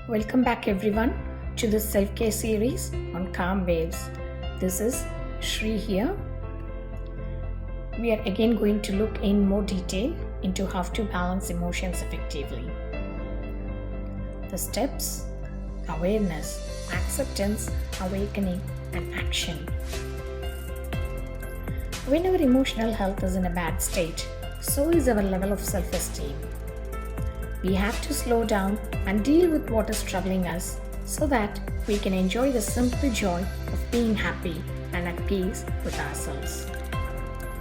Welcome back everyone to this self-care series on calm waves. This is Sri here. We are again going to look in more detail into how to balance emotions effectively. The steps: awareness, acceptance, awakening, and action. When our emotional health is in a bad state, so is our level of self-esteem. We have to slow down and deal with what is troubling us so that we can enjoy the simple joy of being happy and at peace with ourselves.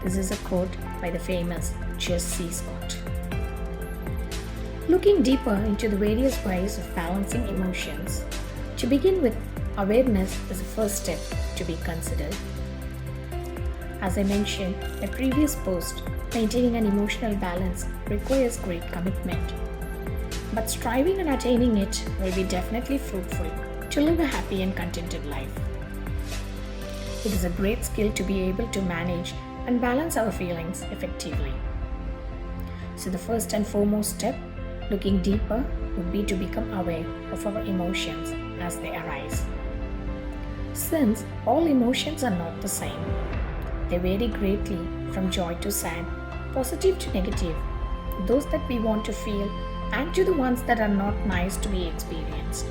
This is a quote by the famous J.C. Scott. Looking deeper into the various ways of balancing emotions, to begin with, awareness is the first step to be considered. As I mentioned in a previous post, maintaining an emotional balance requires great commitment. But striving and attaining it will be definitely fruitful to live a happy and contented life. It is a great skill to be able to manage and balance our feelings effectively. So the first and foremost step, looking deeper, would be to become aware of our emotions as they arise. Since all emotions are not the same, they vary greatly from joy to sad, positive to negative, those that we want to feel and to the ones that are not nice to be experienced.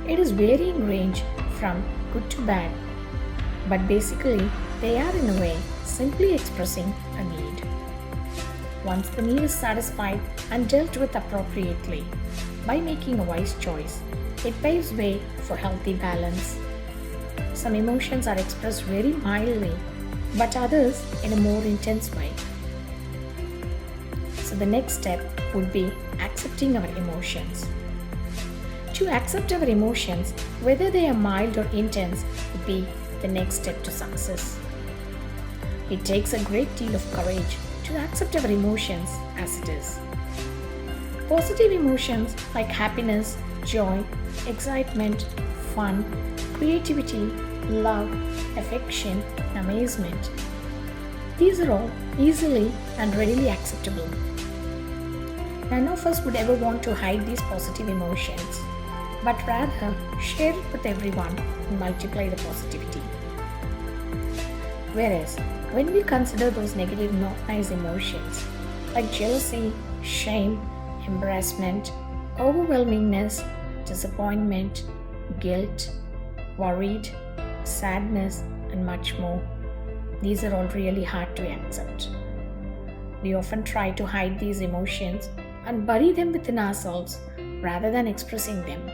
It is varying range from good to bad, but basically they are in a way simply expressing a need. Once the need is satisfied and dealt with appropriately by making a wise choice, it paves way for healthy balance. Some emotions are expressed very mildly, but others in a more intense way. So the next step would be accepting our emotions. To accept our emotions, whether they are mild or intense, would be the next step to success. It takes a great deal of courage to accept our emotions as it is. Positive emotions like happiness, joy, excitement, fun, creativity, love, affection, amazement. These are all easily and readily acceptable. None of us would ever want to hide these positive emotions, but rather share it with everyone and multiply the positivity. Whereas, when we consider those negative, not nice emotions like jealousy, shame, embarrassment, overwhelmingness, disappointment, guilt, worried, sadness, and much more, these are all really hard to accept. We often try to hide these emotions and bury them within ourselves rather than expressing them.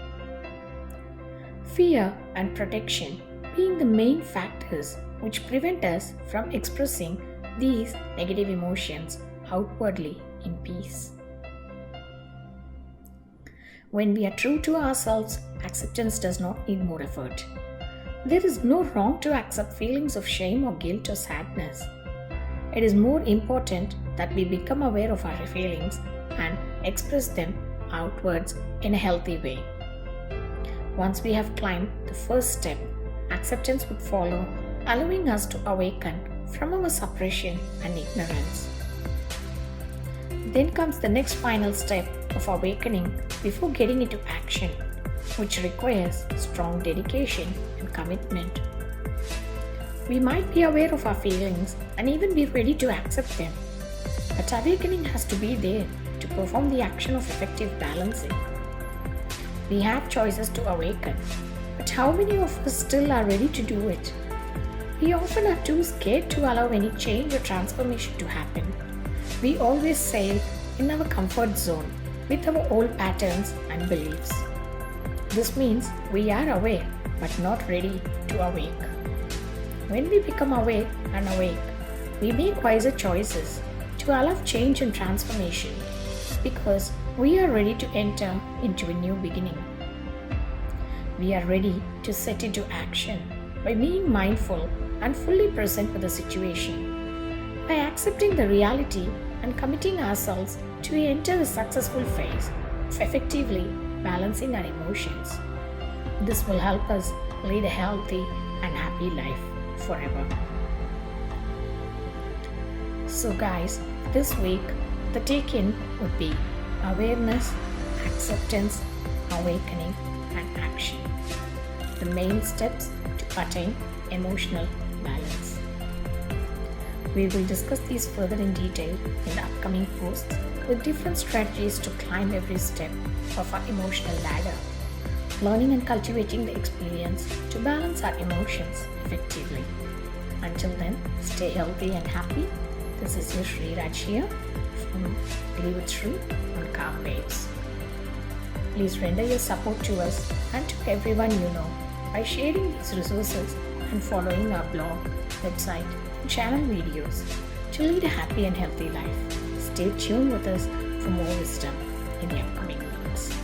Fear and protection being the main factors which prevent us from expressing these negative emotions outwardly in peace. When we are true to ourselves, acceptance does not need more effort. There is no wrong to accept feelings of shame or guilt or sadness. It is more important that we become aware of our feelings and express them outwards in a healthy way. Once we have climbed the first step, acceptance would follow, allowing us to awaken from our suppression and ignorance. Then comes the next final step of awakening before getting into action, which requires strong dedication and commitment. We might be aware of our feelings and even be ready to accept them, but awakening has to be there to perform the action of effective balancing. We have choices to awaken, but how many of us still are ready to do it? We often are too scared to allow any change or transformation to happen. We always sail in our comfort zone with our old patterns and beliefs. This means we are aware but not ready to awake. When we become aware and awake, we make wiser choices to allow change and transformation because we are ready to enter into a new beginning. We are ready to set into action by being mindful and fully present with the situation, by accepting the reality and committing ourselves to enter the successful phase of effectively balancing our emotions. This will help us lead a healthy and happy life forever. So guys, this week the take-in would be awareness, acceptance, awakening, and action. The main steps to attain emotional balance. We will discuss these further in detail in the upcoming posts with different strategies to climb every step of our emotional ladder, learning and cultivating the experience to balance our emotions effectively. Until then, stay healthy and happy. This is your Sreeraj here from Live with Sri on Car Waves. Please render your support to us and to everyone you know by sharing these resources and following our blog, website, and channel videos to lead a happy and healthy life. Stay tuned with us for more wisdom in the upcoming weeks.